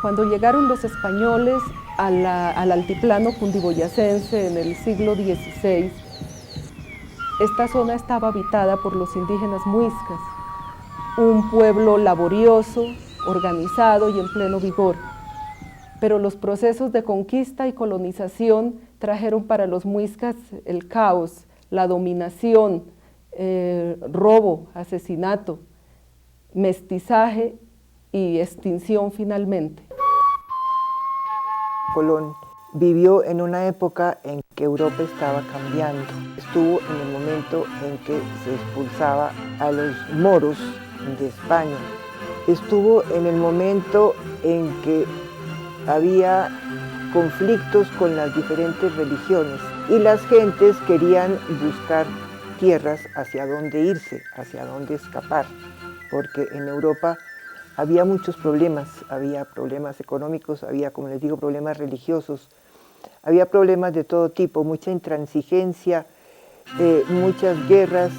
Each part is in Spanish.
Cuando llegaron los españoles al altiplano cundiboyacense en el siglo XVI, esta zona estaba habitada por los indígenas muiscas, un pueblo laborioso, organizado y en pleno vigor. Pero los procesos de conquista y colonización trajeron para los muiscas el caos, la dominación, robo, asesinato, mestizaje y extinción finalmente. Colón vivió en una época en que Europa estaba cambiando. Estuvo en el momento en que se expulsaba a los moros de España. Estuvo en el momento en que había conflictos con las diferentes religiones y las gentes querían buscar tierras hacia dónde irse, hacia dónde escapar, porque en Europa había muchos problemas, había problemas económicos, había, como les digo, problemas religiosos, había problemas de todo tipo, mucha intransigencia, muchas guerras.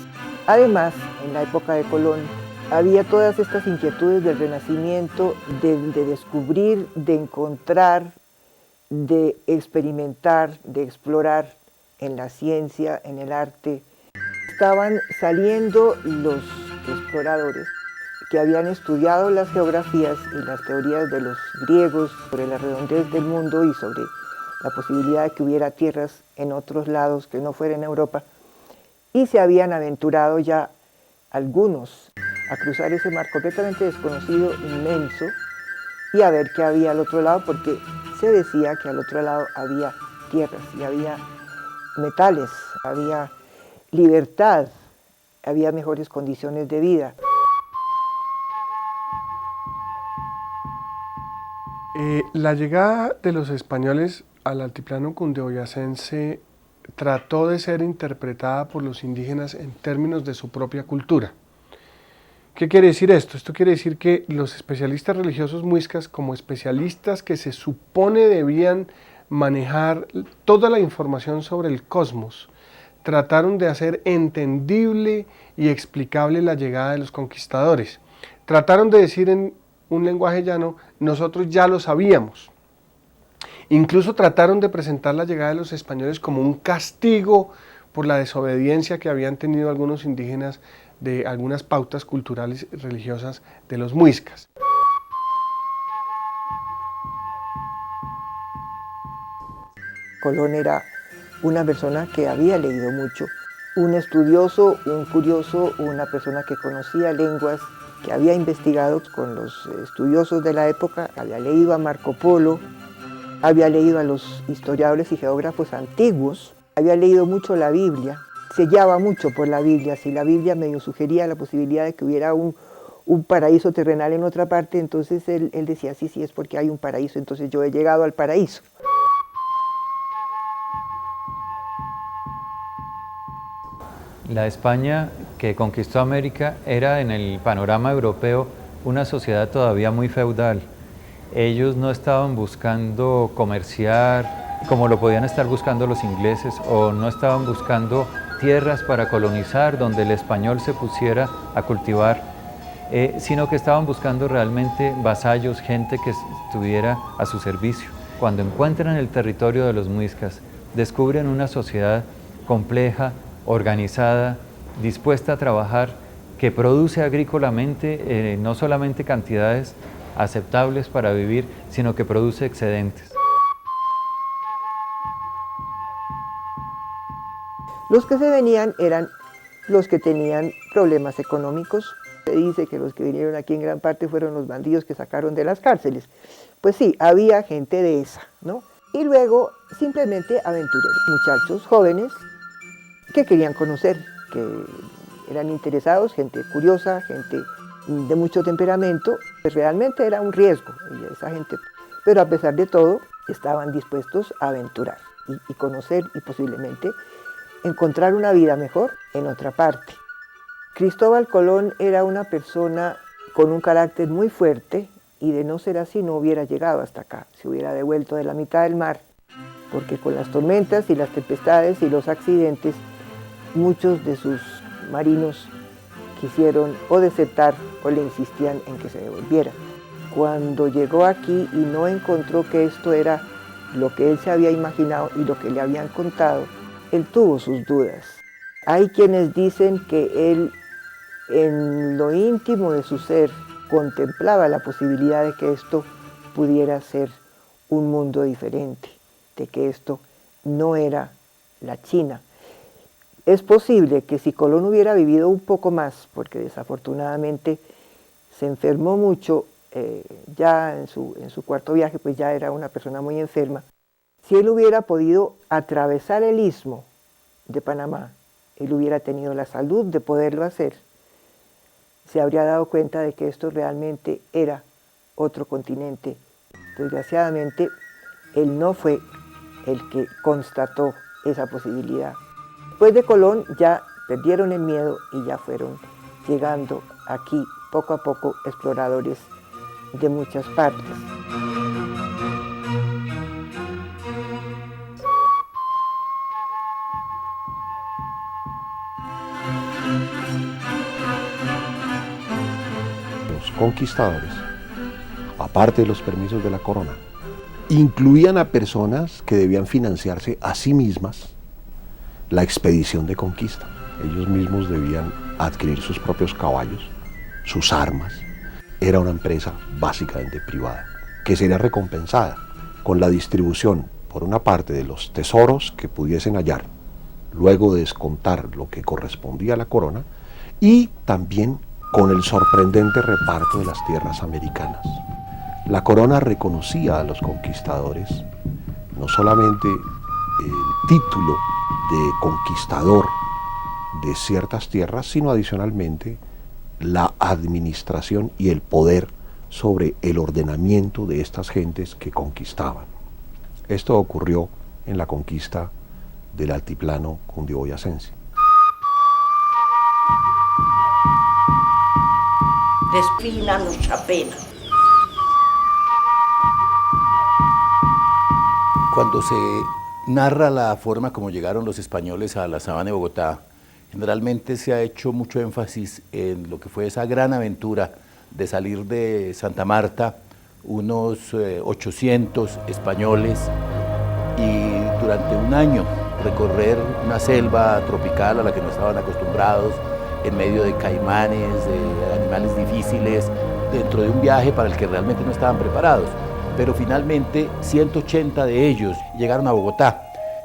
Además, en la época de Colón, había todas estas inquietudes del Renacimiento, de descubrir, de encontrar, de experimentar, de explorar en la ciencia, en el arte. Estaban saliendo los exploradores que habían estudiado las geografías y las teorías de los griegos sobre la redondez del mundo y sobre la posibilidad de que hubiera tierras en otros lados que no fuera en Europa, y se habían aventurado ya algunos a cruzar ese mar completamente desconocido, inmenso, y a ver qué había al otro lado, porque se decía que al otro lado había tierras y había metales, había libertad, había mejores condiciones de vida. La llegada de los españoles al altiplano cundiboyacense trató de ser interpretada por los indígenas en términos de su propia cultura. ¿Qué quiere decir esto? Esto quiere decir que los especialistas religiosos muiscas, como especialistas que se supone debían manejar toda la información sobre el cosmos, trataron de hacer entendible y explicable la llegada de los conquistadores. Trataron de decir en un lenguaje llano, nosotros ya lo sabíamos. Incluso trataron de presentar la llegada de los españoles como un castigo por la desobediencia que habían tenido algunos indígenas de algunas pautas culturales y religiosas de los muiscas. Colón era una persona que había leído mucho, un estudioso, un curioso, una persona que conocía lenguas, que había investigado con los estudiosos de la época, había leído a Marco Polo, había leído a los historiadores y geógrafos antiguos, había leído mucho la Biblia, se guiaba mucho por la Biblia. Si la Biblia medio sugería la posibilidad de que hubiera un paraíso terrenal en otra parte, entonces él decía, sí, es porque hay un paraíso, entonces yo he llegado al paraíso. La España que conquistó América era en el panorama europeo una sociedad todavía muy feudal. Ellos no estaban buscando comerciar como lo podían estar buscando los ingleses, o no estaban buscando tierras para colonizar donde el español se pusiera a cultivar, sino que estaban buscando realmente vasallos, gente que estuviera a su servicio. Cuando encuentran el territorio de los muiscas, descubren una sociedad compleja, organizada, dispuesta a trabajar, que produce agrícolamente no solamente cantidades aceptables para vivir, sino que produce excedentes. Los que se venían eran los que tenían problemas económicos. Se dice que los que vinieron aquí en gran parte fueron los bandidos que sacaron de las cárceles. Pues sí, había gente de esa, ¿no? Y luego simplemente aventureros, muchachos jóvenes que querían conocer, que eran interesados, gente curiosa, gente de mucho temperamento. Pues realmente era un riesgo esa gente, pero a pesar de todo estaban dispuestos a aventurar y conocer y posiblemente encontrar una vida mejor en otra parte. Cristóbal Colón era una persona con un carácter muy fuerte, y de no ser así no hubiera llegado hasta acá, se hubiera devuelto de la mitad del mar, porque con las tormentas y las tempestades y los accidentes, muchos de sus marinos quisieron o desertar o le insistían en que se devolviera. cuando llegó aquí y no encontró que esto era lo que él se había imaginado y lo que le habían contado, él tuvo sus dudas. Hay quienes dicen que él, en lo íntimo de su ser, contemplaba la posibilidad de que esto pudiera ser un mundo diferente, de que esto no era la China. Es posible que si Colón hubiera vivido un poco más, porque desafortunadamente se enfermó mucho, ya en su cuarto viaje, pues ya era una persona muy enferma, si él hubiera podido atravesar el istmo de Panamá, él hubiera tenido la salud de poderlo hacer, se habría dado cuenta de que esto realmente era otro continente. Desgraciadamente, él no fue el que constató esa posibilidad. Después de Colón ya perdieron el miedo y ya fueron llegando aquí poco a poco exploradores de muchas partes. Los conquistadores, aparte de los permisos de la corona, incluían a personas que debían financiarse a sí mismas la expedición de conquista. Ellos mismos debían adquirir sus propios caballos, sus armas. Era una empresa básicamente privada, que sería recompensada con la distribución, por una parte, de los tesoros que pudiesen hallar, luego de descontar lo que correspondía a la corona, y también con el sorprendente reparto de las tierras americanas. La corona reconocía a los conquistadores no solamente el título de conquistador de ciertas tierras, sino adicionalmente la administración y el poder sobre el ordenamiento de estas gentes que conquistaban. Esto ocurrió en la conquista del altiplano cundiboyacense. Despina nuestra pena. Cuando se narra la forma como llegaron los españoles a la sabana de Bogotá, generalmente se ha hecho mucho énfasis en lo que fue esa gran aventura de salir de Santa Marta, unos 800 españoles, y durante un año recorrer una selva tropical a la que no estaban acostumbrados, en medio de caimanes, de animales difíciles, dentro de un viaje para el que realmente no estaban preparados. Pero finalmente 180 de ellos llegaron a Bogotá.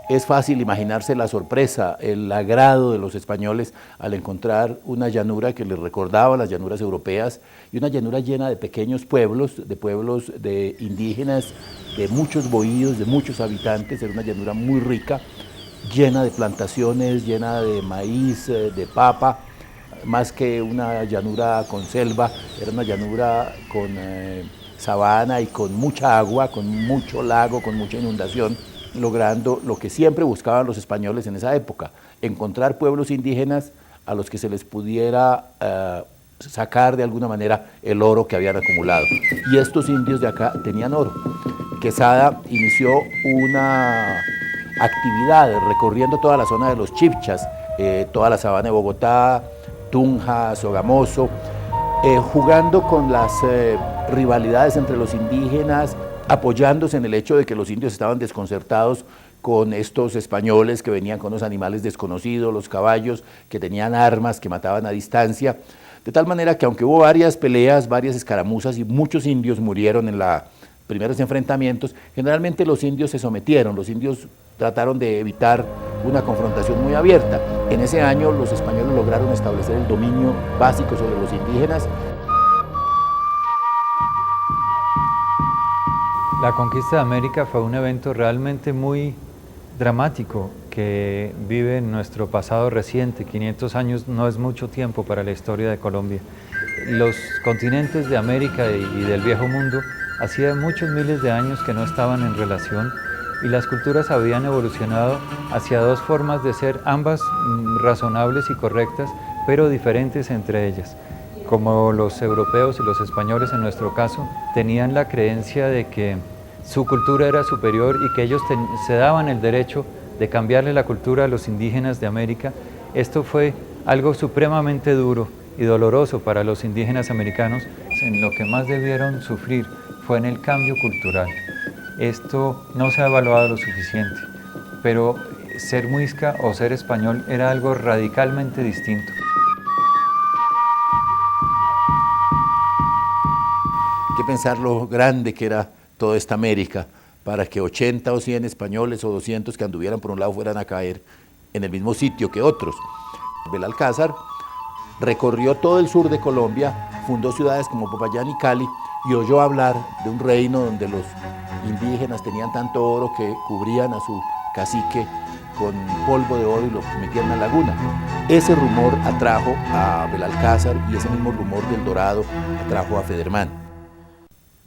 Es fácil imaginarse la sorpresa, el agrado de los españoles al encontrar una llanura que les recordaba las llanuras europeas, y una llanura llena de pequeños pueblos de indígenas, de muchos bohíos, de muchos habitantes. Era una llanura muy rica, llena de plantaciones, llena de maíz, de papa. Más que una llanura con selva, era una llanura con sabana y con mucha agua, con mucho lago, con mucha inundación, logrando lo que siempre buscaban los españoles en esa época: encontrar pueblos indígenas a los que se les pudiera sacar de alguna manera el oro que habían acumulado. Y estos indios de acá tenían oro. Quesada inició una actividad recorriendo toda la zona de los Chibchas, toda la sabana de Bogotá, Tunja, Sogamoso, jugando con las rivalidades entre los indígenas, apoyándose en el hecho de que los indios estaban desconcertados con estos españoles que venían con los animales desconocidos, los caballos, que tenían armas, que mataban a distancia, de tal manera que aunque hubo varias peleas, varias escaramuzas y muchos indios murieron en los primeros enfrentamientos, generalmente los indios se sometieron, los indios trataron de evitar una confrontación muy abierta. En ese año los españoles lograron establecer el dominio básico sobre los indígenas. La conquista de América fue un evento realmente muy dramático que vive en nuestro pasado reciente. 500 años no es mucho tiempo para la historia de Colombia. Los continentes de América y del Viejo Mundo hacía muchos miles de años que no estaban en relación, y las culturas habían evolucionado hacia dos formas de ser, ambas razonables y correctas, pero diferentes entre ellas. Como los europeos y los españoles en nuestro caso tenían la creencia de que su cultura era superior y que ellos se daban el derecho de cambiarle la cultura a los indígenas de América, esto fue algo supremamente duro y doloroso para los indígenas americanos, en lo que más debieron sufrir fue en el cambio cultural. Esto no se ha evaluado lo suficiente, pero ser muisca o ser español era algo radicalmente distinto. Hay que pensar lo grande que era toda esta América para que 80 o 100 españoles o 200 que anduvieran por un lado fueran a caer en el mismo sitio que otros. Belalcázar recorrió todo el sur de Colombia, fundó ciudades como Popayán y Cali y oyó hablar de un reino donde los indígenas tenían tanto oro que cubrían a su cacique con polvo de oro y lo metían en la laguna. Ese rumor atrajo a Belalcázar y ese mismo rumor del dorado atrajo a Federman.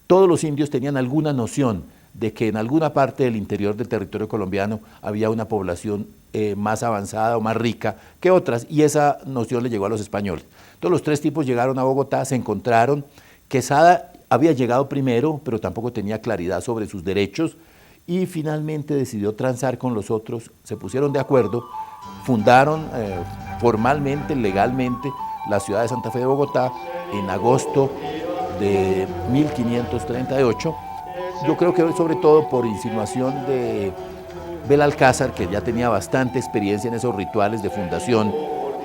Todos los indios tenían alguna noción de que en alguna parte del interior del territorio colombiano había una población más avanzada o más rica que otras, y esa noción le llegó a los españoles. Entonces los tres tipos llegaron a Bogotá, se encontraron. Quesada había llegado primero, pero tampoco tenía claridad sobre sus derechos, y finalmente decidió transar con los otros, se pusieron de acuerdo, fundaron formalmente, legalmente, la ciudad de Santa Fe de Bogotá en agosto de 1538. Yo creo que sobre todo por insinuación de Belalcázar, que ya tenía bastante experiencia en esos rituales de fundación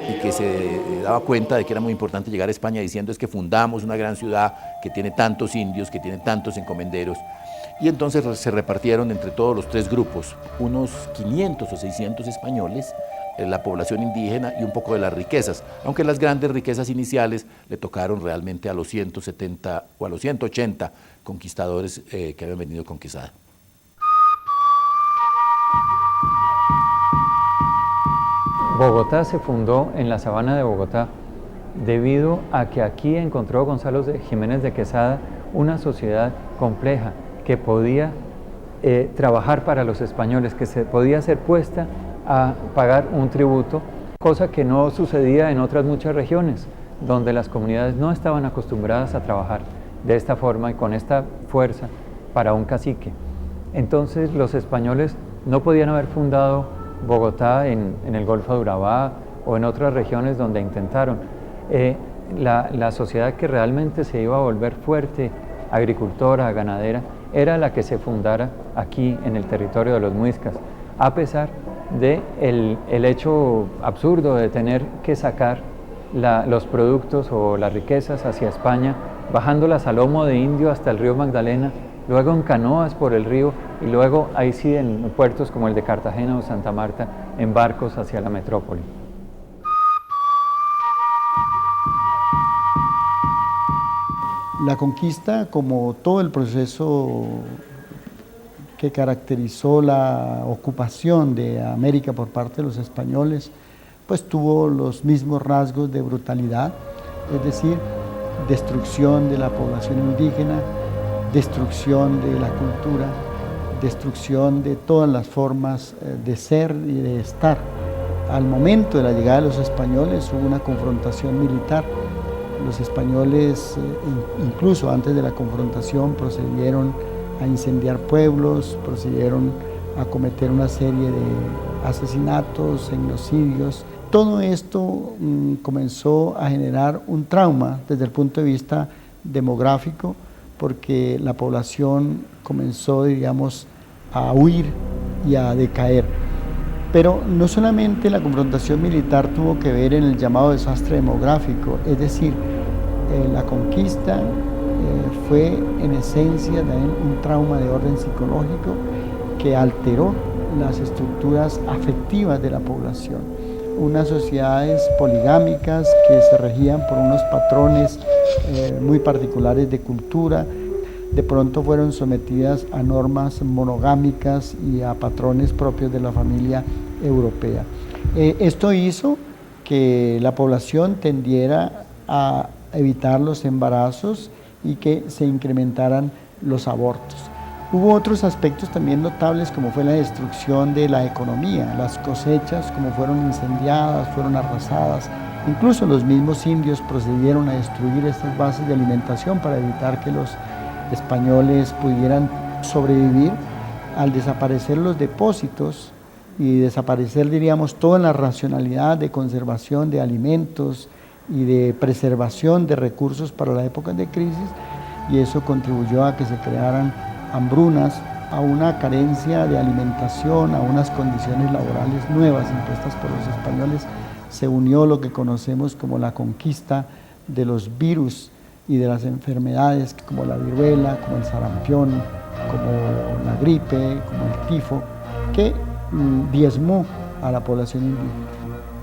y que se daba cuenta de que era muy importante llegar a España diciendo es que fundamos una gran ciudad que tiene tantos indios, que tiene tantos encomenderos. Y entonces se repartieron entre todos los tres grupos, unos 500 o 600 españoles, la población indígena y un poco de las riquezas, aunque las grandes riquezas iniciales le tocaron realmente a los 170 o a los 180 conquistadores que habían venido con Quesada. Bogotá se fundó en la sabana de Bogotá debido a que aquí encontró Gonzalo Jiménez de Quesada una sociedad compleja que podía trabajar para los españoles, que se podía ser puesta a pagar un tributo, cosa que no sucedía en otras muchas regiones, donde las comunidades no estaban acostumbradas a trabajar de esta forma y con esta fuerza para un cacique. Entonces los españoles no podían haber fundado Bogotá en el Golfo de Urabá o en otras regiones donde intentaron. La sociedad que realmente se iba a volver fuerte, agricultora, ganadera, era la que se fundara aquí en el territorio de los muiscas, a pesar de el hecho absurdo de tener que sacar los productos o las riquezas hacia España, bajándolas a lomo de indio hasta el río Magdalena, luego en canoas por el río y luego ahí sí en puertos como el de Cartagena o Santa Marta, en barcos hacia la metrópoli. La conquista, como todo el proceso que caracterizó la ocupación de América por parte de los españoles, pues tuvo los mismos rasgos de brutalidad, es decir, destrucción de la población indígena, destrucción de la cultura, destrucción de todas las formas de ser y de estar. Al momento de la llegada de los españoles hubo una confrontación militar. Los españoles, incluso antes de la confrontación, procedieron a incendiar pueblos, procedieron a cometer una serie de asesinatos, genocidios. Todo esto comenzó a generar un trauma desde el punto de vista demográfico, porque la población comenzó, digamos, a huir y a decaer. Pero no solamente la confrontación militar tuvo que ver en el llamado desastre demográfico, es decir, la conquista fue en esencia también un trauma de orden psicológico que alteró las estructuras afectivas de la población. Unas sociedades poligámicas que se regían por unos patrones muy particulares de cultura, de pronto fueron sometidas a normas monogámicas y a patrones propios de la familia europea. Esto hizo que la población tendiera a evitar los embarazos y que se incrementaran los abortos. Hubo otros aspectos también notables, como fue la destrucción de la economía. Las cosechas, como fueron incendiadas, fueron arrasadas. Incluso los mismos indios procedieron a destruir estas bases de alimentación para evitar que los españoles pudieran sobrevivir. Al desaparecer los depósitos y desaparecer, diríamos, toda la racionalidad de conservación de alimentos y de preservación de recursos para las épocas de crisis, y eso contribuyó a que se crearan hambrunas, a una carencia de alimentación, a unas condiciones laborales nuevas impuestas por los españoles. Se unió lo que conocemos como la conquista de los virus y de las enfermedades como la viruela, como el sarampión, como la gripe, como el tifo, que diezmó a la población indígena.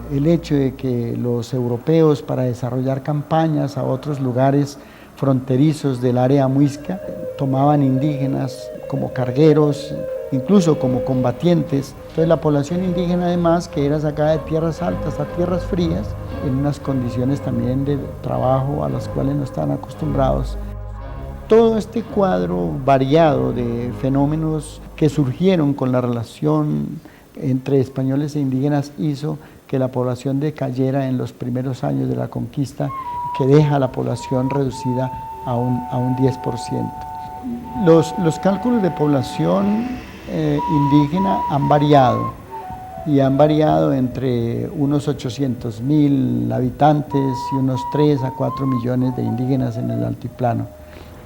El hecho de que los europeos, para desarrollar campañas a otros lugares fronterizos del área muisca, tomaban indígenas como cargueros, incluso como combatientes. Entonces la población indígena, además, que era sacada de tierras altas a tierras frías, en unas condiciones también de trabajo a las cuales no estaban acostumbrados. Todo este cuadro variado de fenómenos que surgieron con la relación entre españoles e indígenas hizo que la población decayera en los primeros años de la conquista, que deja a la población reducida a un 10%. Los cálculos de población indígena han variado, y han variado entre unos 800.000 habitantes y unos 3 a 4 millones de indígenas en el altiplano.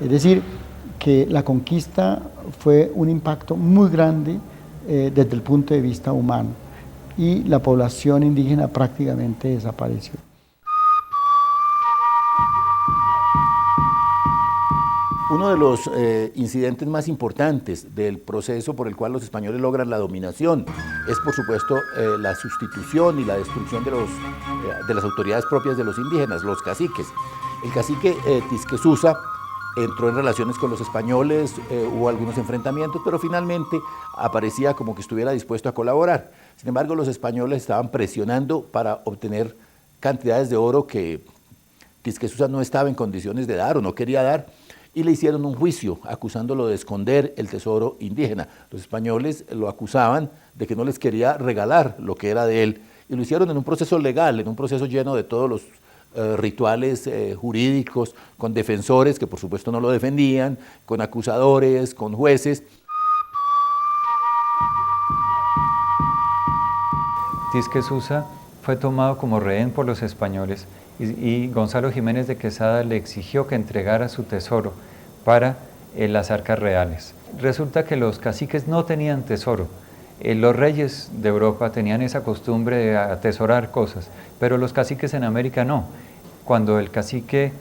Es decir, que la conquista fue un impacto muy grande desde el punto de vista humano, y la población indígena prácticamente desapareció. Uno de los incidentes más importantes del proceso por el cual los españoles logran la dominación es, por supuesto, la sustitución y la destrucción de las autoridades propias de los indígenas, los caciques. El cacique Tisquesusa entró en relaciones con los españoles, hubo algunos enfrentamientos, pero finalmente aparecía como que estuviera dispuesto a colaborar. Sin embargo, los españoles estaban presionando para obtener cantidades de oro que Tisquesusa no estaba en condiciones de dar o no quería dar, y le hicieron un juicio acusándolo de esconder el tesoro indígena. Los españoles lo acusaban de que no les quería regalar lo que era de él, y lo hicieron en un proceso legal, en un proceso lleno de todos los rituales jurídicos, con defensores que por supuesto no lo defendían, con acusadores, con jueces. Tisquesusa fue tomado como rehén por los españoles y Gonzalo Jiménez de Quesada le exigió que entregara su tesoro para las arcas reales. Resulta que los caciques no tenían tesoro. Los reyes de Europa tenían esa costumbre de atesorar cosas, pero los caciques en América no. Cuando el cacique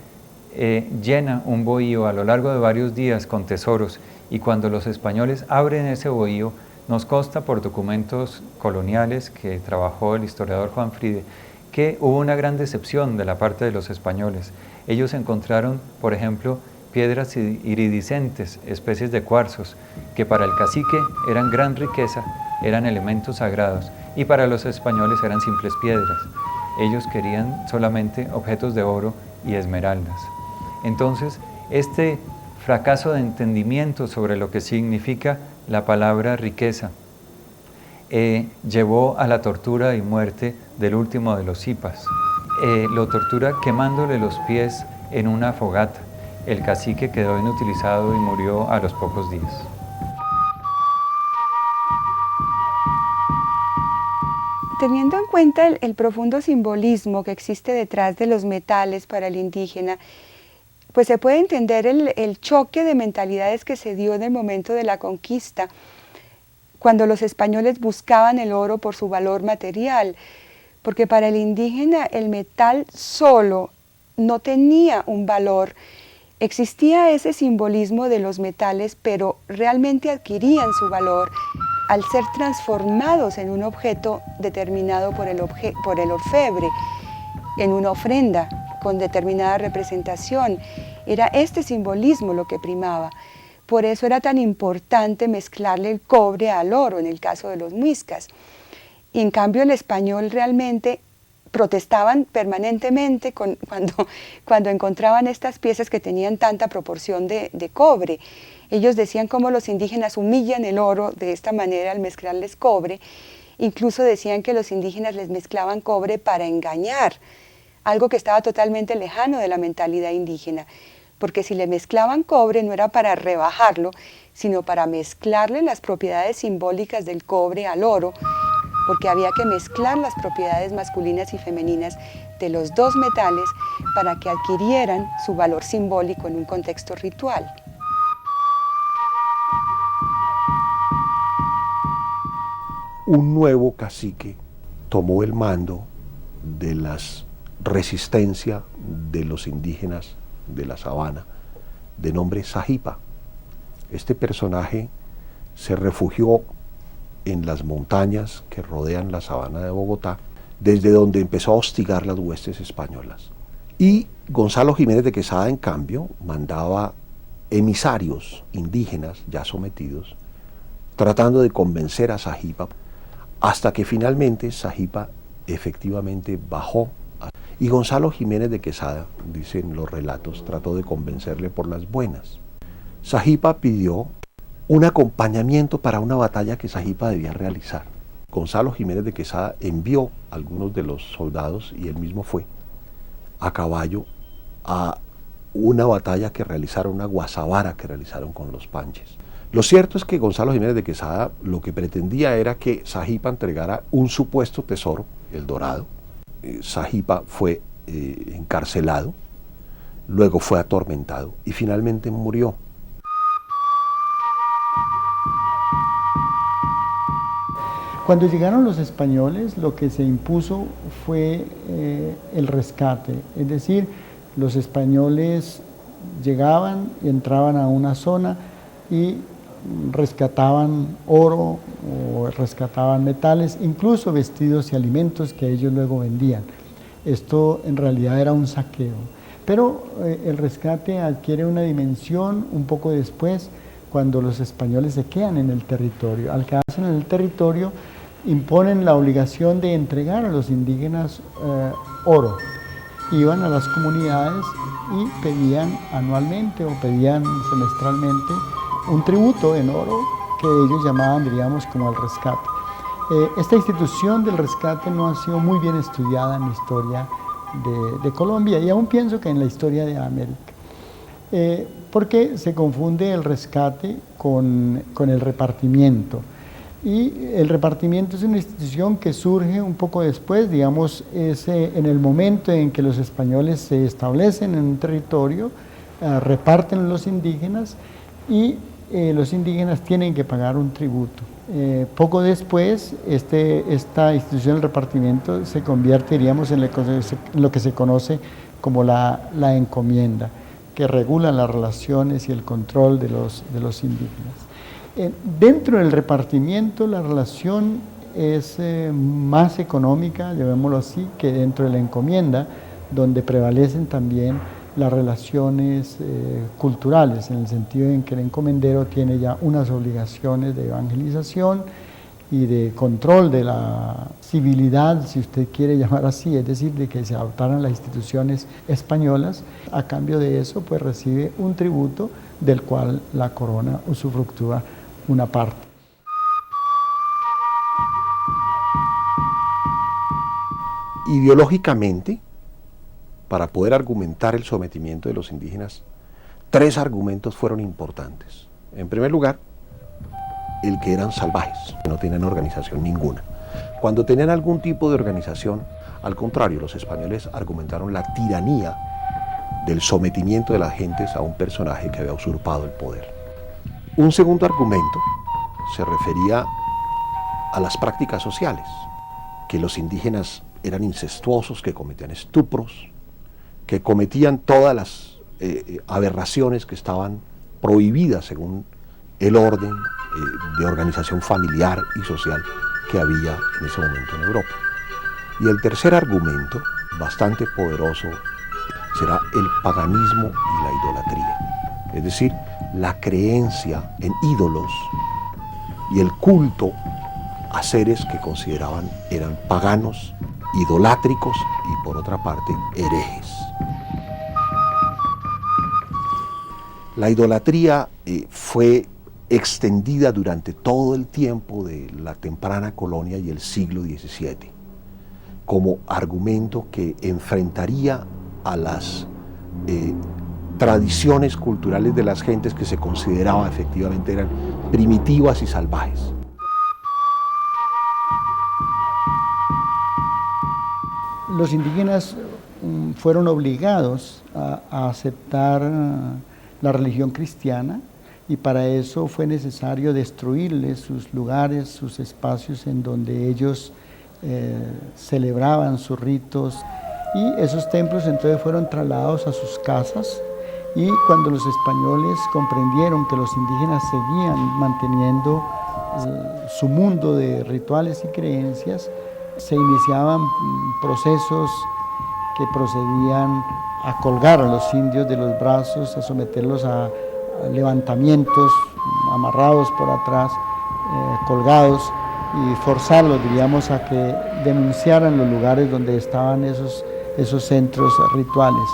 llena un bohío a lo largo de varios días con tesoros, y cuando los españoles abren ese bohío, nos consta por documentos coloniales que trabajó el historiador Juan Fride, que hubo una gran decepción de la parte de los españoles. Ellos encontraron, por ejemplo, piedras iridiscentes, especies de cuarzos, que para el cacique eran gran riqueza, eran elementos sagrados, y para los españoles eran simples piedras. Ellos querían solamente objetos de oro y esmeraldas. Entonces, este fracaso de entendimiento sobre lo que significa la palabra riqueza llevó a la tortura y muerte del último de los Zipas. Lo tortura quemándole los pies en una fogata. El cacique quedó inutilizado y murió a los pocos días. Teniendo en cuenta el profundo simbolismo que existe detrás de los metales para el indígena, pues se puede entender el choque de mentalidades que se dio en el momento de la conquista, cuando los españoles buscaban el oro por su valor material, porque para el indígena el metal solo no tenía un valor. Existía ese simbolismo de los metales, pero realmente adquirían su valor al ser transformados en un objeto determinado por el orfebre, en una ofrenda con determinada representación. Era este simbolismo lo que primaba. Por eso era tan importante mezclarle el cobre al oro en el caso de los muiscas. Y en cambio el español realmente protestaban permanentemente cuando encontraban estas piezas que tenían tanta proporción de cobre. Ellos decían cómo los indígenas humillan el oro de esta manera al mezclarles cobre. Incluso decían que los indígenas les mezclaban cobre para engañar, algo que estaba totalmente lejano de la mentalidad indígena, porque si le mezclaban cobre no era para rebajarlo, sino para mezclarle las propiedades simbólicas del cobre al oro, porque había que mezclar las propiedades masculinas y femeninas de los dos metales para que adquirieran su valor simbólico en un contexto ritual. Un nuevo cacique tomó el mando de la resistencia de los indígenas de la sabana, de nombre Sahipa. Este personaje se refugió en las montañas que rodean la sabana de Bogotá, desde donde empezó a hostigar las huestes españolas. Y Gonzalo Jiménez de Quesada, en cambio, mandaba emisarios indígenas ya sometidos, tratando de convencer a Sahipa, hasta que finalmente Sahipa efectivamente bajó. Y Gonzalo Jiménez de Quesada, dicen los relatos, trató de convencerle por las buenas. Sahipa pidió un acompañamiento para una batalla que Sahipa debía realizar. Gonzalo Jiménez de Quesada envió a algunos de los soldados, y él mismo fue a caballo a una batalla que realizaron, una guasabara que realizaron con los panches. Lo cierto es que Gonzalo Jiménez de Quesada lo que pretendía era que Sahipa entregara un supuesto tesoro, el dorado. Sahipa fue encarcelado, luego fue atormentado y finalmente murió. Cuando llegaron los españoles, lo que se impuso fue el rescate, es decir, los españoles llegaban y entraban a una zona y rescataban oro o rescataban metales, incluso vestidos y alimentos que ellos luego vendían. Esto en realidad era un saqueo. Pero el rescate adquiere una dimensión un poco después, cuando los españoles se quedan en el territorio. Al quedarse en el territorio, imponen la obligación de entregar a los indígenas oro. Iban a las comunidades y pedían anualmente o pedían semestralmente un tributo en oro que ellos llamaban, diríamos, como el rescate. Esta institución del rescate no ha sido muy bien estudiada en la historia de Colombia, y aún pienso que en la historia de América, porque se confunde el rescate con el repartimiento. Y el repartimiento es una institución que surge un poco después, digamos, es en el momento en que los españoles se establecen en un territorio, reparten a los indígenas, y los indígenas tienen que pagar un tributo. Poco después, esta institución del repartimiento se convierte, diríamos, en lo que se conoce como la encomienda, que regula las relaciones y el control de los indígenas. Dentro del repartimiento, la relación es más económica, llamémoslo así, que dentro de la encomienda, donde prevalecen también las relaciones culturales, en el sentido en que el encomendero tiene ya unas obligaciones de evangelización y de control de la civilidad, si usted quiere llamar así, es decir, de que se adoptaran las instituciones españolas. A cambio de eso, pues recibe un tributo del cual la corona usufructúa una parte. Ideológicamente, para poder argumentar el sometimiento de los indígenas, 3 argumentos fueron importantes. En primer lugar, el que eran salvajes, que no tenían organización ninguna. Cuando tenían algún tipo de organización, al contrario, los españoles argumentaron la tiranía del sometimiento de las gentes a un personaje que había usurpado el poder. Un segundo argumento se refería a las prácticas sociales, que los indígenas eran incestuosos, que cometían estupros, que cometían todas las aberraciones que estaban prohibidas según el orden de organización familiar y social que había en ese momento en Europa. Y el tercer argumento, bastante poderoso, será el paganismo y la idolatría, es decir, la creencia en ídolos y el culto a seres que consideraban eran paganos, idolátricos y por otra parte herejes. La idolatría fue extendida durante todo el tiempo de la temprana colonia y el siglo XVII, como argumento que enfrentaría a las tradiciones culturales de las gentes que se consideraba efectivamente eran primitivas y salvajes. Los indígenas fueron obligados a aceptar la religión cristiana, y para eso fue necesario destruirles sus lugares, sus espacios en donde ellos celebraban sus ritos, y esos templos entonces fueron trasladados a sus casas. Y cuando los españoles comprendieron que los indígenas seguían manteniendo su mundo de rituales y creencias, se iniciaban procesos que procedían a colgar a los indios de los brazos, a someterlos a levantamientos, amarrados por atrás, colgados, y forzarlos, diríamos, a que denunciaran los lugares donde estaban esos centros rituales.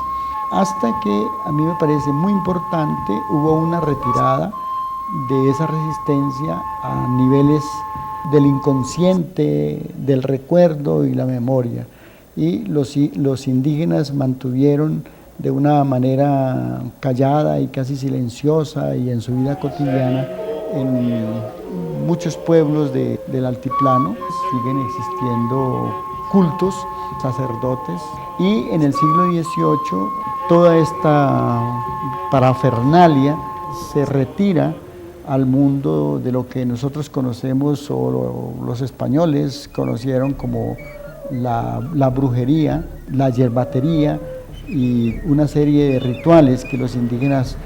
Hasta que, a mí me parece muy importante, hubo una retirada de esa resistencia a niveles del inconsciente, del recuerdo y la memoria. Y los indígenas mantuvieron de una manera callada y casi silenciosa y en su vida cotidiana, en muchos pueblos del altiplano siguen existiendo cultos, sacerdotes, y en el siglo XVIII toda esta parafernalia se retira al mundo de lo que nosotros conocemos, o los españoles conocieron como la brujería, la yerbatería y una serie de rituales que los indígenas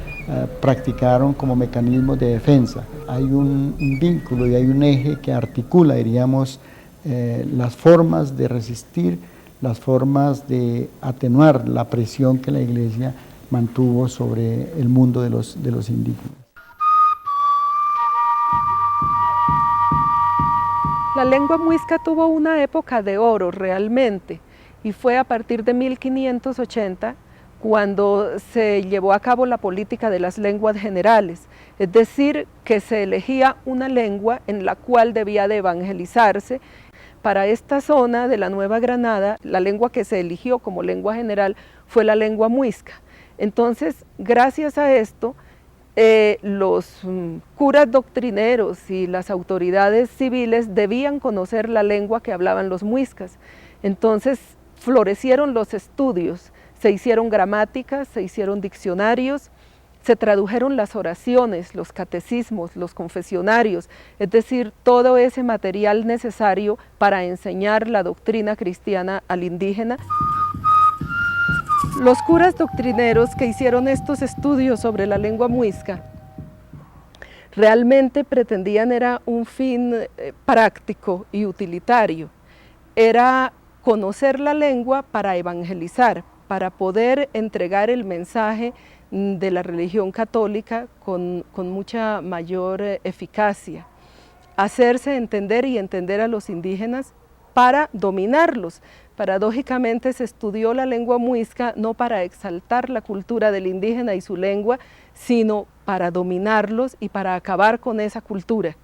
practicaron como mecanismos de defensa. Hay un vínculo y hay un eje que articula, diríamos, las formas de resistir, las formas de atenuar la presión que la Iglesia mantuvo sobre el mundo de los indígenas. La lengua muisca tuvo una época de oro realmente, y fue a partir de 1580 cuando se llevó a cabo la política de las lenguas generales, es decir, que se elegía una lengua en la cual debía de evangelizarse. Para esta zona de la Nueva Granada, la lengua que se eligió como lengua general fue la lengua muisca. Entonces, gracias a esto, los curas doctrineros y las autoridades civiles debían conocer la lengua que hablaban los muiscas. Entonces, florecieron los estudios, se hicieron gramáticas, se hicieron diccionarios, se tradujeron las oraciones, los catecismos, los confesionarios, es decir, todo ese material necesario para enseñar la doctrina cristiana al indígena. Los curas doctrineros que hicieron estos estudios sobre la lengua muisca realmente pretendían era un fin práctico y utilitario, era conocer la lengua para evangelizar, para poder entregar el mensaje de la religión católica con mucha mayor eficacia, hacerse entender y entender a los indígenas para dominarlos. Paradójicamente se estudió la lengua muisca no para exaltar la cultura del indígena y su lengua, sino para dominarlos y para acabar con esa cultura.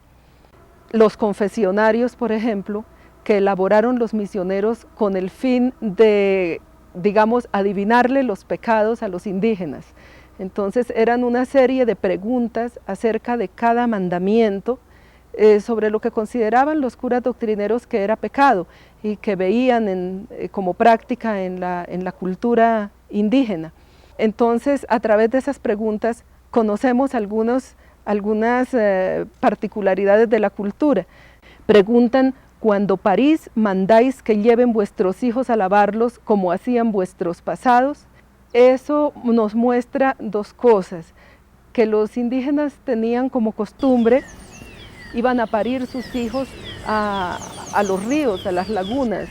Los confesionarios, por ejemplo, que elaboraron los misioneros con el fin de, digamos, adivinarle los pecados a los indígenas. Entonces eran una serie de preguntas acerca de cada mandamiento, sobre lo que consideraban los curas doctrineros que era pecado y que veían como práctica en la cultura indígena. Entonces, a través de esas preguntas conocemos algunas particularidades de la cultura. Preguntan: cuando parís, mandáis que lleven vuestros hijos a lavarlos como hacían vuestros pasados. Eso nos muestra dos cosas: que los indígenas tenían como costumbre, iban a parir sus hijos a los ríos, a las lagunas,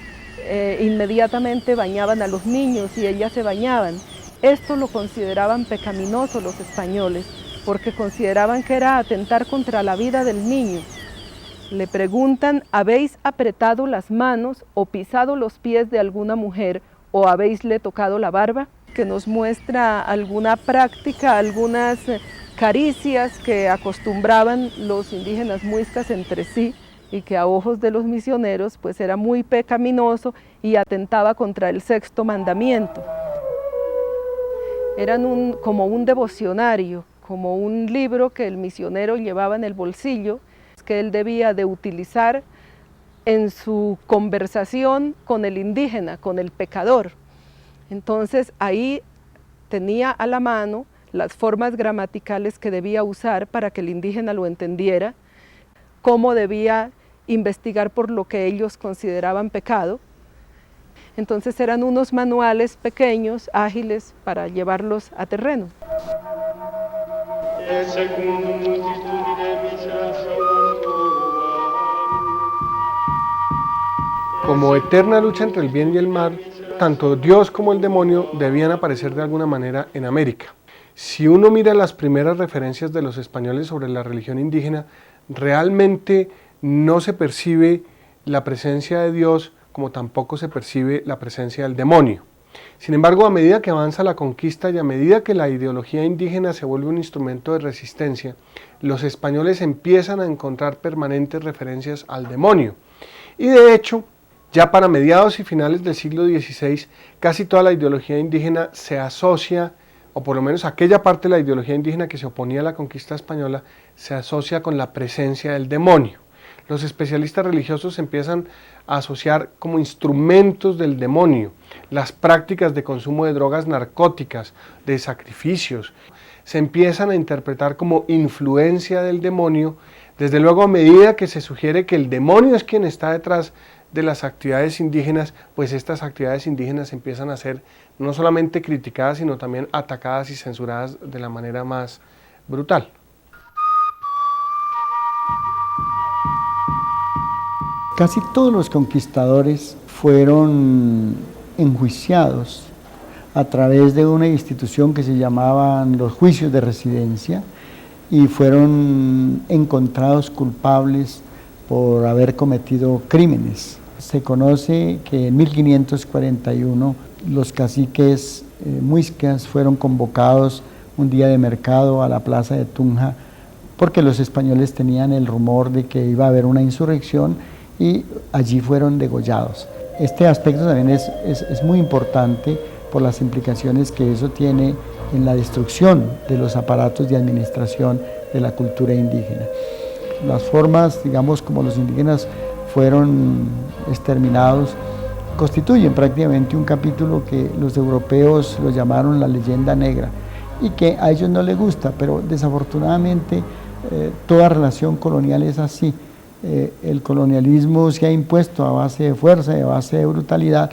inmediatamente bañaban a los niños y ellas se bañaban. Esto lo consideraban pecaminoso los españoles, porque consideraban que era atentar contra la vida del niño. Le preguntan: ¿habéis apretado las manos o pisado los pies de alguna mujer o habéisle tocado la barba? Que nos muestra alguna práctica, algunas caricias que acostumbraban los indígenas muiscas entre sí y que a ojos de los misioneros pues era muy pecaminoso y atentaba contra el sexto mandamiento. Eran como un devocionario, como un libro que el misionero llevaba en el bolsillo, que él debía de utilizar en su conversación con el indígena, con el pecador. Entonces ahí tenía a la mano las formas gramaticales que debía usar para que el indígena lo entendiera, cómo debía investigar por lo que ellos consideraban pecado. Entonces eran unos manuales pequeños, ágiles, para llevarlos a terreno. Como eterna lucha entre el bien y el mal, tanto Dios como el demonio debían aparecer de alguna manera en América. Si uno mira las primeras referencias de los españoles sobre la religión indígena, realmente no se percibe la presencia de Dios como tampoco se percibe la presencia del demonio. Sin embargo, a medida que avanza la conquista y a medida que la ideología indígena se vuelve un instrumento de resistencia, los españoles empiezan a encontrar permanentes referencias al demonio. Y de hecho, ya para mediados y finales del siglo XVI, casi toda la ideología indígena se asocia, o por lo menos aquella parte de la ideología indígena que se oponía a la conquista española, se asocia con la presencia del demonio. Los especialistas religiosos empiezan a asociar como instrumentos del demonio las prácticas de consumo de drogas narcóticas, de sacrificios. Se empiezan a interpretar como influencia del demonio, desde luego a medida que se sugiere que el demonio es quien está detrás de las actividades indígenas, pues estas actividades indígenas empiezan a ser no solamente criticadas, sino también atacadas y censuradas de la manera más brutal. Casi todos los conquistadores fueron enjuiciados a través de una institución que se llamaban los juicios de residencia y fueron encontrados culpables por haber cometido crímenes. Se conoce que en 1541 los caciques muiscas fueron convocados un día de mercado a la plaza de Tunja porque los españoles tenían el rumor de que iba a haber una insurrección y allí fueron degollados. Este aspecto también es muy importante por las implicaciones que eso tiene en la destrucción de los aparatos de administración de la cultura indígena. Las formas, digamos, como los indígenas fueron exterminados, constituyen prácticamente un capítulo que los europeos lo llamaron la leyenda negra y que a ellos no les gusta, pero desafortunadamente toda relación colonial es así. El colonialismo se ha impuesto a base de fuerza y a base de brutalidad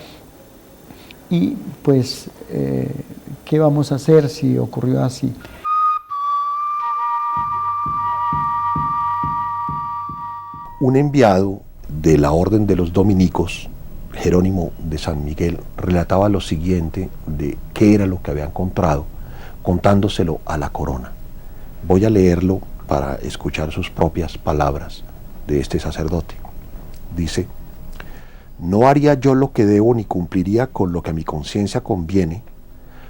y pues, ¿qué vamos a hacer si ocurrió así? Un enviado de la Orden de los Dominicos, Jerónimo de San Miguel, relataba lo siguiente de qué era lo que había encontrado, contándoselo a la corona. Voy a leerlo para escuchar sus propias palabras de este sacerdote. Dice: no haría yo lo que debo ni cumpliría con lo que a mi conciencia conviene,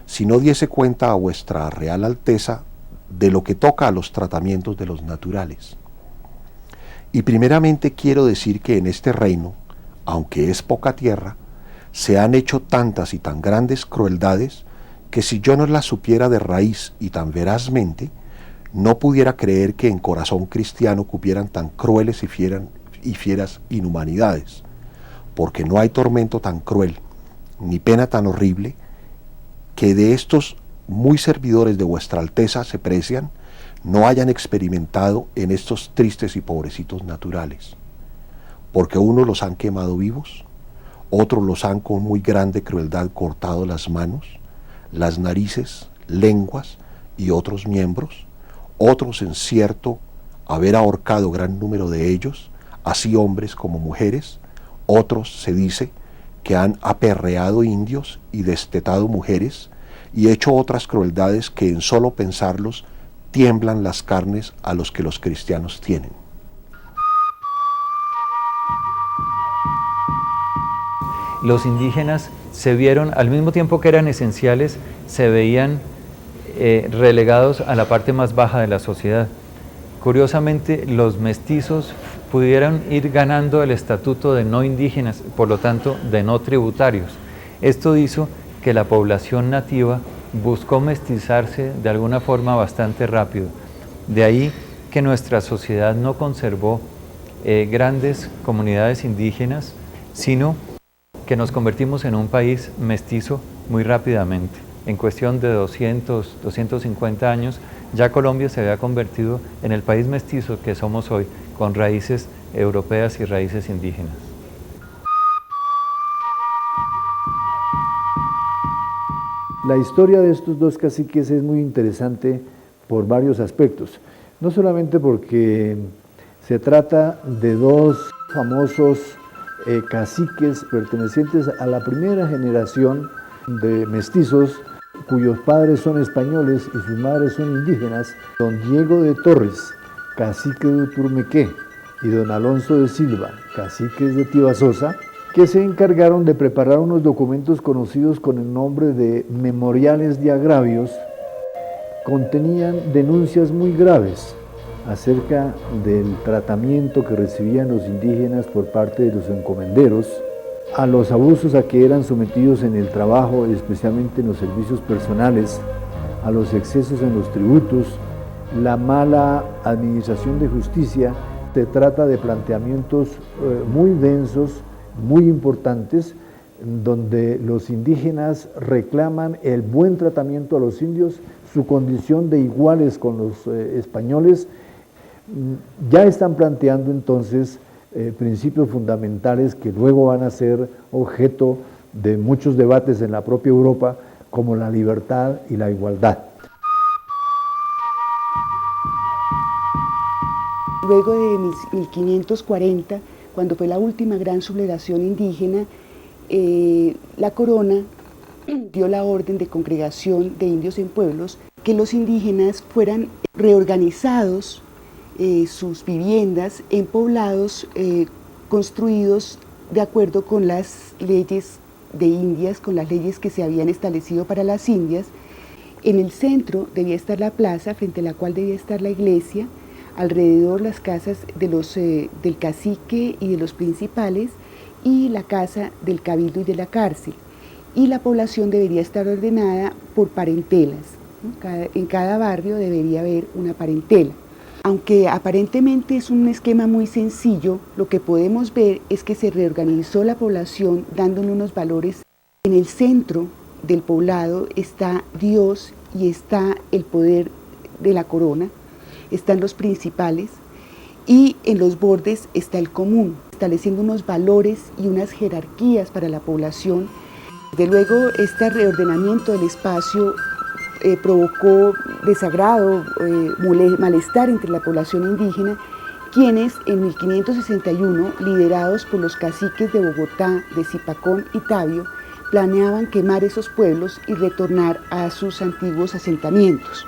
si no diese cuenta a vuestra Real Alteza de lo que toca a los tratamientos de los naturales. Y primeramente quiero decir que en este reino, aunque es poca tierra, se han hecho tantas y tan grandes crueldades que si yo no las supiera de raíz y tan verazmente, no pudiera creer que en corazón cristiano cupieran tan crueles y fieras inhumanidades, porque no hay tormento tan cruel, ni pena tan horrible, que de estos muy servidores de vuestra Alteza se precian, no hayan experimentado en estos tristes y pobrecitos naturales, porque unos los han quemado vivos, otros los han con muy grande crueldad cortado las manos, las narices, lenguas y otros miembros, otros en cierto haber ahorcado gran número de ellos, así hombres como mujeres, otros se dice que han aperreado indios y destetado mujeres y hecho otras crueldades que en solo pensarlos tiemblan las carnes a los que los cristianos tienen. Los indígenas se vieron, al mismo tiempo que eran esenciales, se veían relegados a la parte más baja de la sociedad. Curiosamente, los mestizos pudieron ir ganando el estatuto de no indígenas, por lo tanto, de no tributarios. Esto hizo que la población nativa buscó mestizarse de alguna forma bastante rápido. De ahí que nuestra sociedad no conservó grandes comunidades indígenas, sino que nos convertimos en un país mestizo muy rápidamente. En cuestión de 200, 250 años, ya Colombia se había convertido en el país mestizo que somos hoy, con raíces europeas y raíces indígenas. La historia de estos dos caciques es muy interesante por varios aspectos. No solamente porque se trata de dos famosos caciques pertenecientes a la primera generación de mestizos cuyos padres son españoles y sus madres son indígenas, don Diego de Torres, cacique de Uturmequé, y don Alonso de Silva, caciques de Tibasosa, que se encargaron de preparar unos documentos conocidos con el nombre de Memoriales de Agravios. Contenían denuncias muy graves acerca del tratamiento que recibían los indígenas por parte de los encomenderos, a los abusos a que eran sometidos en el trabajo, especialmente en los servicios personales, a los excesos en los tributos, la mala administración de justicia. Se trata de planteamientos muy densos, muy importantes, donde los indígenas reclaman el buen tratamiento a los indios, su condición de iguales con los españoles. Ya están planteando entonces principios fundamentales que luego van a ser objeto de muchos debates en la propia Europa, como la libertad y la igualdad. Luego de 1540, cuando fue la última gran sublevación indígena, la corona dio la orden de congregación de indios en pueblos, que los indígenas fueran reorganizados, sus viviendas en poblados construidos de acuerdo con las leyes de Indias, con las leyes que se habían establecido para las Indias. En el centro debía estar la plaza, frente a la cual debía estar la iglesia, alrededor las casas de del cacique y de los principales, y la casa del cabildo y de la cárcel. Y la población debería estar ordenada por parentelas, ¿no? En cada barrio debería haber una parentela. Aunque aparentemente es un esquema muy sencillo, lo que podemos ver es que se reorganizó la población dándole unos valores. En el centro del poblado está Dios y está el poder de la corona, están los principales, y en los bordes está el común, estableciendo unos valores y unas jerarquías para la población. De luego, este reordenamiento del espacio provocó desagrado, malestar entre la población indígena, quienes en 1561, liderados por los caciques de Bogotá, de Zipacón y Tabio, planeaban quemar esos pueblos y retornar a sus antiguos asentamientos.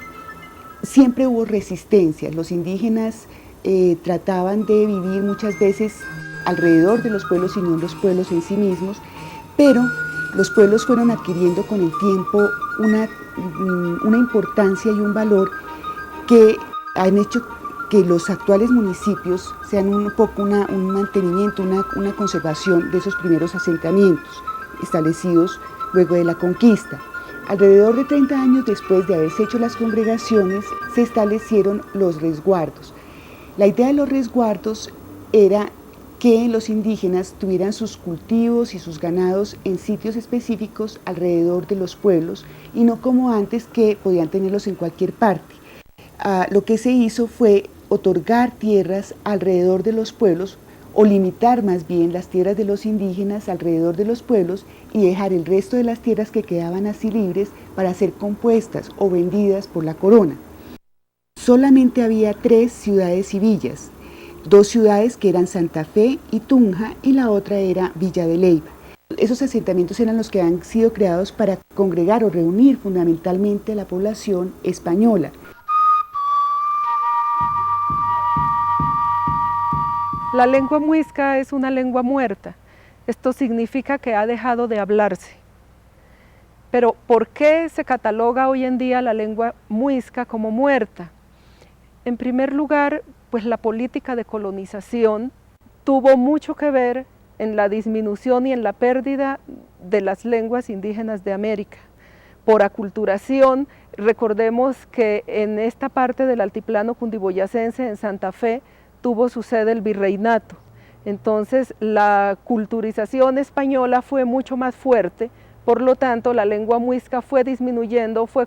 Siempre hubo resistencia, los indígenas trataban de vivir muchas veces alrededor de los pueblos y no en los pueblos en sí mismos, pero los pueblos fueron adquiriendo con el tiempo una importancia y un valor que han hecho que los actuales municipios sean un poco un mantenimiento, una conservación de esos primeros asentamientos establecidos luego de la conquista. Alrededor de 30 años después de haberse hecho las congregaciones, se establecieron los resguardos. La idea de los resguardos era que los indígenas tuvieran sus cultivos y sus ganados en sitios específicos alrededor de los pueblos y no como antes que podían tenerlos en cualquier parte. Lo que se hizo fue otorgar tierras alrededor de los pueblos o limitar más bien las tierras de los indígenas alrededor de los pueblos y dejar el resto de las tierras que quedaban así libres para ser compuestas o vendidas por la corona. Solamente había 3 ciudades y villas, 2 ciudades que eran Santa Fe y Tunja y la otra era Villa de Leyva. Esos asentamientos eran los que han sido creados para congregar o reunir fundamentalmente a la población española. La lengua muisca es una lengua muerta. Esto significa que ha dejado de hablarse. Pero ¿por qué se cataloga hoy en día la lengua muisca como muerta? En primer lugar, pues la política de colonización tuvo mucho que ver en la disminución y en la pérdida de las lenguas indígenas de América. Por aculturación, recordemos que en esta parte del altiplano cundiboyacense, en Santa Fe, tuvo su sede el virreinato. Entonces la culturización española fue mucho más fuerte, por lo tanto la lengua muisca fue disminuyendo, fue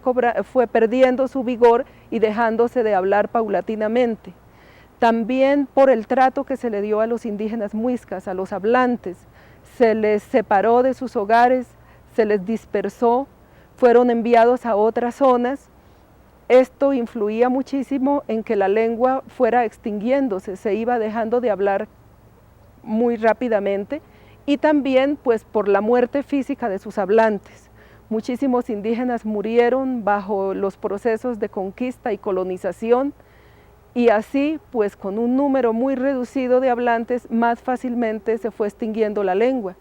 perdiendo su vigor y dejándose de hablar paulatinamente. También por el trato que se le dio a los indígenas muiscas, a los hablantes, se les separó de sus hogares, se les dispersó, fueron enviados a otras zonas. Esto influía muchísimo en que la lengua fuera extinguiéndose, se iba dejando de hablar muy rápidamente, y también pues por la muerte física de sus hablantes. Muchísimos indígenas murieron bajo los procesos de conquista y colonización, y así pues con un número muy reducido de hablantes más fácilmente se fue extinguiendo la lengua.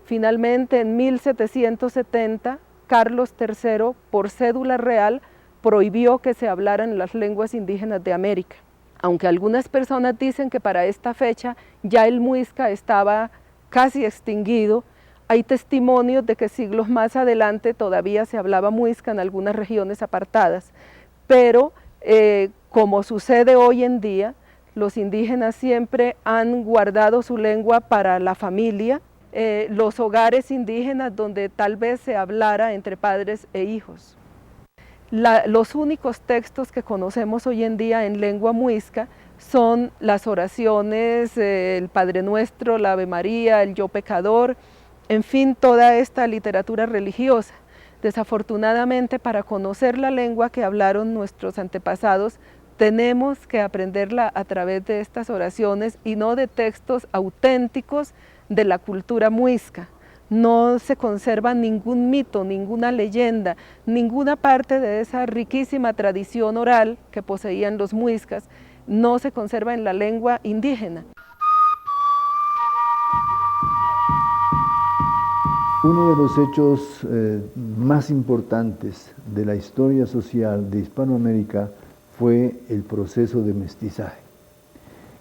Finalmente en 1770 Carlos III por cédula real prohibió que se hablaran las lenguas indígenas de América. Aunque algunas personas dicen que para esta fecha ya el muisca estaba casi extinguido, hay testimonios de que siglos más adelante todavía se hablaba muisca en algunas regiones apartadas, pero como sucede hoy en día, los indígenas siempre han guardado su lengua para la familia, los hogares indígenas donde tal vez se hablara entre padres e hijos. Los únicos textos que conocemos hoy en día en lengua muisca son las oraciones, el Padre Nuestro, la Ave María, el Yo Pecador, en fin, toda esta literatura religiosa. Desafortunadamente, para conocer la lengua que hablaron nuestros antepasados, tenemos que aprenderla a través de estas oraciones y no de textos auténticos de la cultura muisca. No se conserva ningún mito, ninguna leyenda, ninguna parte de esa riquísima tradición oral que poseían los muiscas, no se conserva en la lengua indígena. Uno de los hechos más importantes de la historia social de Hispanoamérica fue el proceso de mestizaje,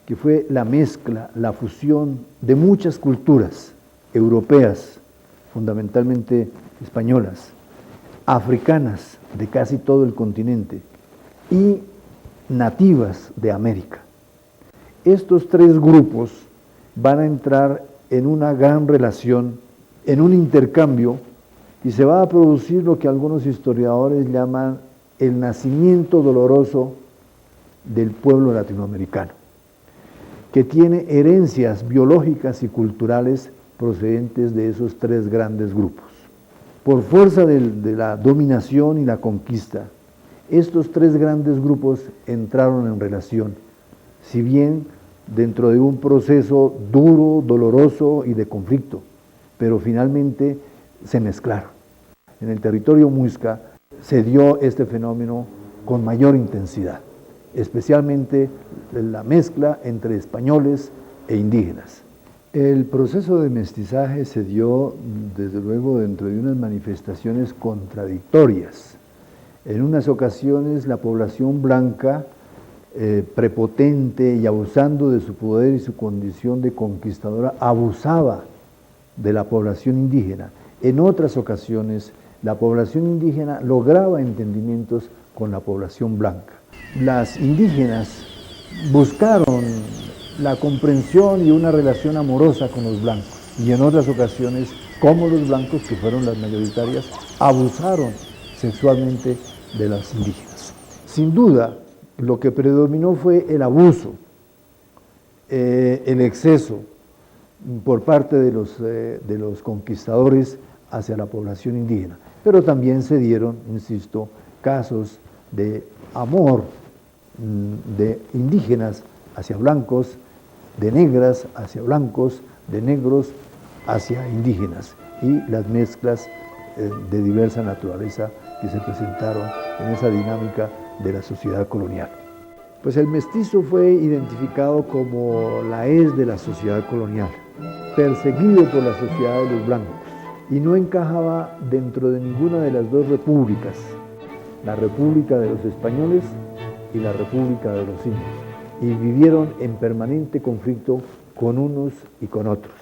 que fue la mezcla, la fusión de muchas culturas europeas, fundamentalmente españolas, africanas de casi todo el continente y nativas de América. Estos tres grupos van a entrar en una gran relación, en un intercambio, y se va a producir lo que algunos historiadores llaman el nacimiento doloroso del pueblo latinoamericano, que tiene herencias biológicas y culturales procedentes de esos tres grandes grupos. Por fuerza de la dominación y la conquista, estos tres grandes grupos entraron en relación, si bien dentro de un proceso duro, doloroso y de conflicto, pero finalmente se mezclaron. En el territorio muisca se dio este fenómeno con mayor intensidad, especialmente la mezcla entre españoles e indígenas. El proceso de mestizaje se dio, desde luego, dentro de unas manifestaciones contradictorias. En unas ocasiones la población blanca, prepotente y abusando de su poder y su condición de conquistadora, abusaba de la población indígena. En otras ocasiones la población indígena lograba entendimientos con la población blanca. Las indígenas buscaron la comprensión y una relación amorosa con los blancos, y en otras ocasiones, como los blancos, que fueron las mayoritarias, abusaron sexualmente de las indígenas. Sin duda, lo que predominó fue el abuso, el exceso por parte de los conquistadores hacia la población indígena, pero también se dieron, insisto, casos de amor de indígenas hacia blancos, de negras hacia blancos, de negros hacia indígenas, y las mezclas de diversa naturaleza que se presentaron en esa dinámica de la sociedad colonial. Pues el mestizo fue identificado como la hez de la sociedad colonial, perseguido por la sociedad de los blancos, y no encajaba dentro de ninguna de las dos repúblicas, la República de los Españoles y la República de los Indios, y vivieron en permanente conflicto con unos y con otros.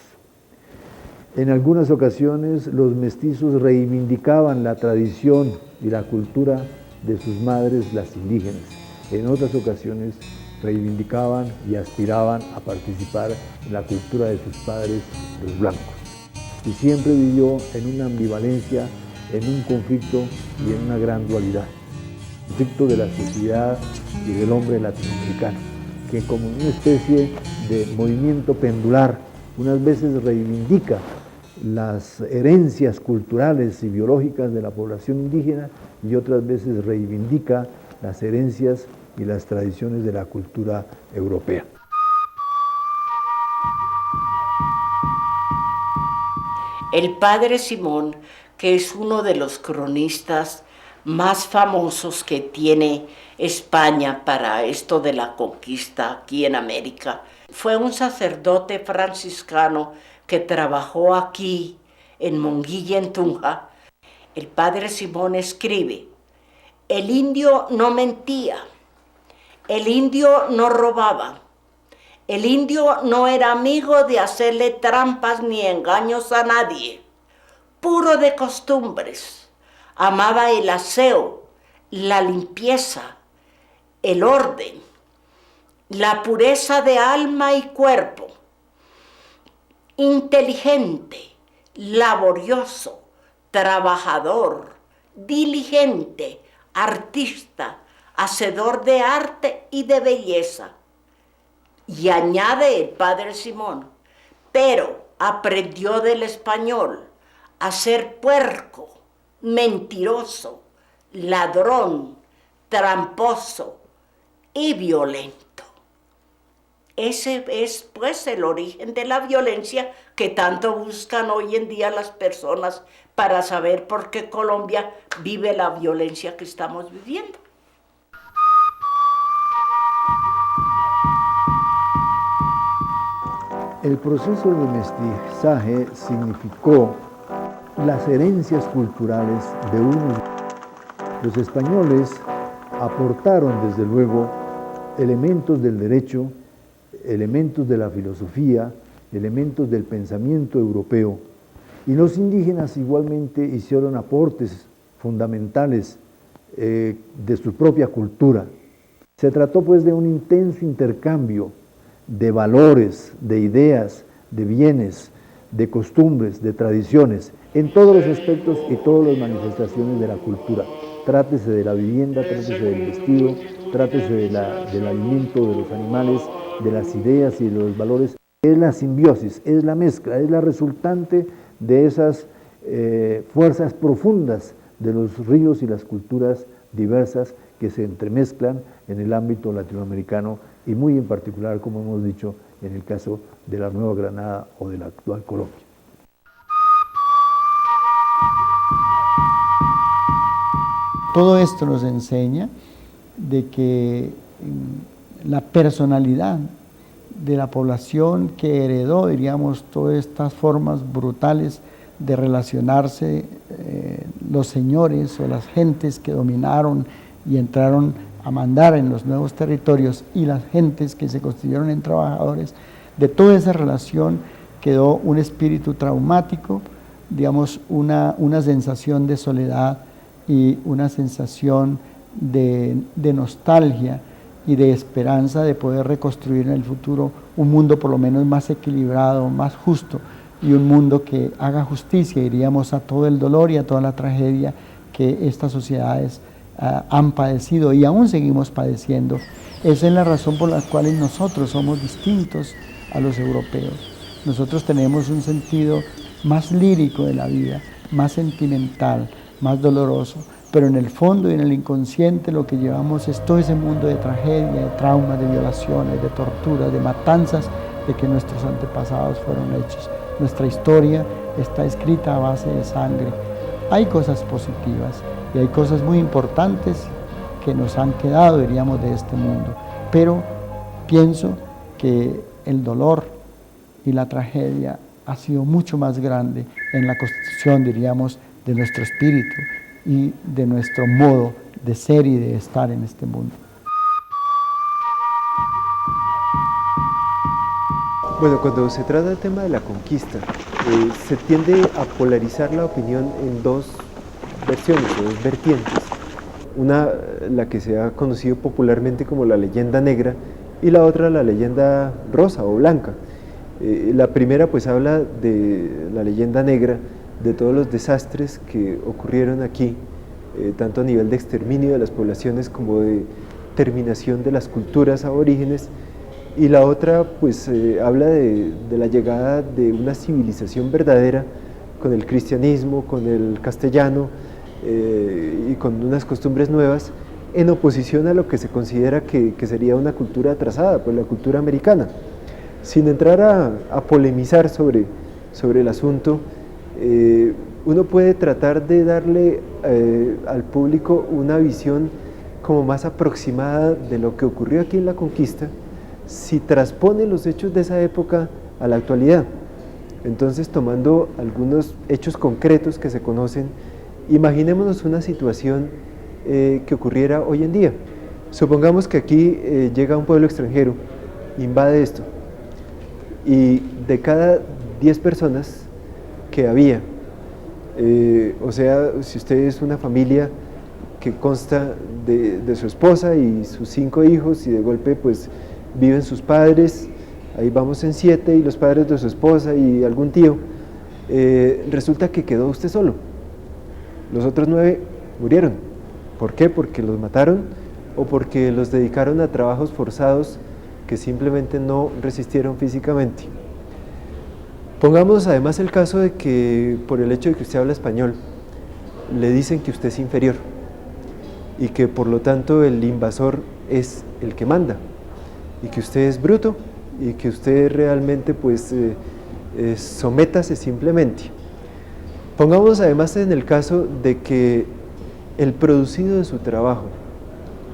En algunas ocasiones los mestizos reivindicaban la tradición y la cultura de sus madres, las indígenas. En otras ocasiones reivindicaban y aspiraban a participar en la cultura de sus padres, los blancos. Y siempre vivió en una ambivalencia, en un conflicto y en una gran dualidad. El conflicto de la sociedad y del hombre latinoamericano, que como una especie de movimiento pendular, unas veces reivindica las herencias culturales y biológicas de la población indígena y otras veces reivindica las herencias y las tradiciones de la cultura europea. El padre Simón, que es uno de los cronistas más famosos que tiene España para esto de la conquista aquí en América, fue un sacerdote franciscano que trabajó aquí en Monguilla, en Tunja. El padre Simón escribe: el indio no mentía, el indio no robaba, el indio no era amigo de hacerle trampas ni engaños a nadie, puro de costumbres, amaba el aseo, la limpieza, el orden, la pureza de alma y cuerpo, inteligente, laborioso, trabajador, diligente, artista, hacedor de arte y de belleza. Y añade el padre Simón, pero aprendió del español a ser puerco, mentiroso, ladrón, tramposo y violento. Ese es pues el origen de la violencia que tanto buscan hoy en día las personas para saber por qué Colombia vive la violencia que estamos viviendo. El proceso de mestizaje significó las herencias culturales de unos. Los españoles aportaron desde luego elementos del derecho, elementos de la filosofía, elementos del pensamiento europeo, y los indígenas igualmente hicieron aportes fundamentales de su propia cultura. Se trató pues de un intenso intercambio de valores, de ideas, de bienes, de costumbres, de tradiciones, en todos los aspectos y todas las manifestaciones de la cultura. Trátese de la vivienda, trátese del vestido, trátese del alimento de los animales, de las ideas y de los valores. Es la simbiosis, es la mezcla, es la resultante de esas fuerzas profundas de los ríos y las culturas diversas que se entremezclan en el ámbito latinoamericano y muy en particular, como hemos dicho, en el caso de la Nueva Granada o de la actual Colombia. Todo esto nos enseña de que la personalidad de la población que heredó, diríamos, todas estas formas brutales de relacionarse, los señores o las gentes que dominaron y entraron a mandar en los nuevos territorios y las gentes que se constituyeron en trabajadores, de toda esa relación quedó un espíritu traumático, digamos, una sensación de soledad y una sensación de nostalgia y de esperanza de poder reconstruir en el futuro un mundo por lo menos más equilibrado, más justo, y un mundo que haga justicia, diríamos, a todo el dolor y a toda la tragedia que estas sociedades han padecido y aún seguimos padeciendo. Esa es la razón por la cual nosotros somos distintos a los europeos. Nosotros tenemos un sentido más lírico de la vida, más sentimental, más doloroso, pero en el fondo y en el inconsciente lo que llevamos es todo ese mundo de tragedia, de traumas, de violaciones, de torturas, de matanzas de que nuestros antepasados fueron hechos. Nuestra historia está escrita a base de sangre. Hay cosas positivas y hay cosas muy importantes que nos han quedado, diríamos, de este mundo, pero pienso que el dolor y la tragedia ha sido mucho más grande en la constitución, diríamos, de nuestro espíritu y de nuestro modo de ser y de estar en este mundo. Bueno, cuando se trata del tema de la conquista, se tiende a polarizar la opinión en dos versiones o dos vertientes. Una, la que se ha conocido popularmente como la leyenda negra, y la otra la leyenda rosa o blanca. La primera pues habla de la leyenda negra, de todos los desastres que ocurrieron aquí, tanto a nivel de exterminio de las poblaciones como de terminación de las culturas aborígenes, y la otra pues habla de la llegada de una civilización verdadera con el cristianismo, con el castellano y con unas costumbres nuevas, en oposición a lo que se considera que sería una cultura atrasada, pues la cultura americana. Sin entrar a polemizar sobre el asunto, uno puede tratar de darle al público una visión como más aproximada de lo que ocurrió aquí en la conquista, si transpone los hechos de esa época a la actualidad. Entonces, tomando algunos hechos concretos que se conocen, imaginémonos una situación que ocurriera hoy en día. Supongamos que aquí llega un pueblo extranjero, invade esto, y de cada 10 personas que había, o sea, si usted es una familia que consta de su esposa y sus 5 hijos, y de golpe pues viven sus padres, ahí vamos en 7, y los padres de su esposa y algún tío, resulta que quedó usted solo. Los otros 9 murieron. ¿Por qué? Porque los mataron o porque los dedicaron a trabajos forzados que simplemente no resistieron físicamente. Pongamos además el caso de que por el hecho de que usted habla español, le dicen que usted es inferior y que por lo tanto el invasor es el que manda, y que usted es bruto y que usted realmente pues sométase simplemente. Pongamos además en el caso de que el producido de su trabajo,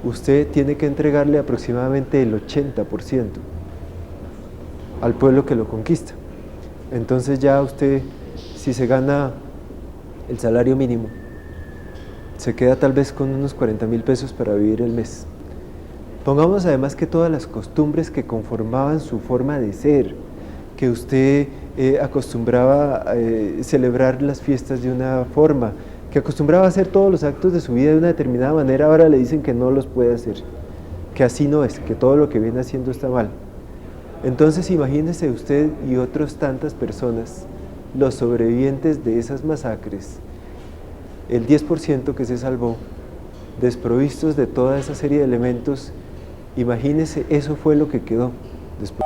usted tiene que entregarle aproximadamente el 80% al pueblo que lo conquista. Entonces ya usted, si se gana el salario mínimo, se queda tal vez con unos 40.000 pesos para vivir el mes. Pongamos además que todas las costumbres que conformaban su forma de ser, que usted acostumbraba a celebrar las fiestas de una forma, que acostumbraba a hacer todos los actos de su vida de una determinada manera, ahora le dicen que no los puede hacer, que así no es, que todo lo que viene haciendo está mal. Entonces imagínese usted y otras tantas personas, los sobrevivientes de esas masacres, el 10% que se salvó, desprovistos de toda esa serie de elementos, imagínese, eso fue lo que quedó después.